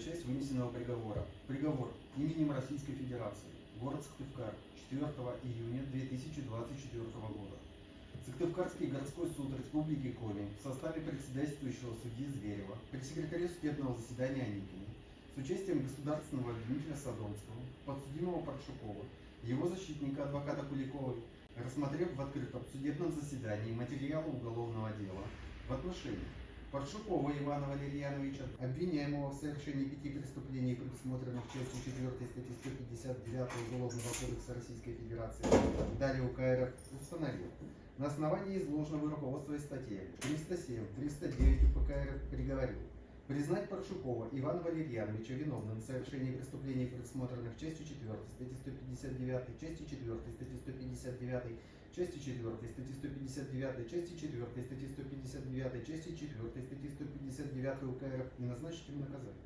часть вынесенного приговора. Приговор именем Российской Федерации. Город Сыктывкар. 4 июня 2024 года. Сыктывкарский городской суд Республики Коми в составе председательствующего судьи Зверева при секретаре судебного заседания Аникине с участием государственного обвинителя Садонского, подсудимого Паршукова, его защитника адвоката Куликовой, рассмотрев в открытом судебном заседании материалы уголовного дела в отношении Паршукова Ивана Валерьяновича, обвиняемого в совершении 5 преступлений, предусмотренных частью 4 статьи 159 Уголовного кодекса Российской Федерации, далее УК РФ, установил: на основании изложенного, руководствуясь статьями 307, 309 УПК РФ, приговорил признать Паршукова Ивана Валерьяновича виновным в совершении преступлений, предусмотренных частью 4 статьи 159, частью 4 статьи 159, части 4 статьи 159, части 4 статьи 159, части 4 статьи 159 УК РФ и назначить ему наказание.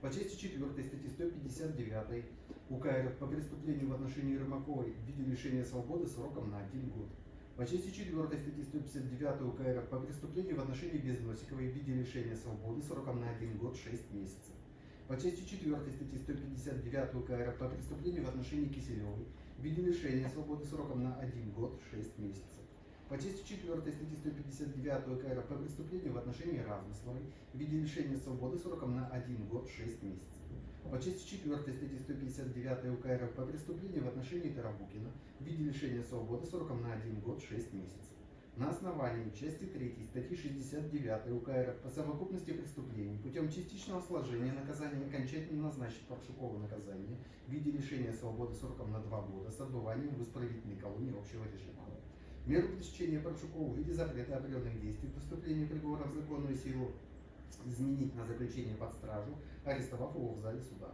По части 4 статьи 159 УК РФ по преступлению в отношении Рымаковой в виде лишения свободы сроком на 1 год. По части 4 статьи 159 УК РФ по преступлению в отношении Безносиковой в виде лишения свободы сроком на 1 год 6 месяцев. По части 4 статьи 159 УК РФ по преступлению в отношении Киселевой в виде лишения свободы сроком на 1 год 6 месяцев. По части 4 статьи 159 УК РФ по преступлению в отношении Размысловой в виде лишения свободы сроком на 1 год 6 месяцев. По части 4 статьи 159 УК РФ по преступлению в отношении Тарабукина в виде лишения свободы сроком на 1 год 6 месяцев. На основании части 3 статьи 69 УК РФ по совокупности преступлений путем частичного сложения наказания окончательно назначить Паршукову наказание в виде лишения свободы сроком на 2 года с отбыванием в исправительной колонии общего режима. Меру пресечения Паршукову в виде запрета определенных действий поступления приговора в законную силу изменить на заключение под стражу, арестовав его в зале суда.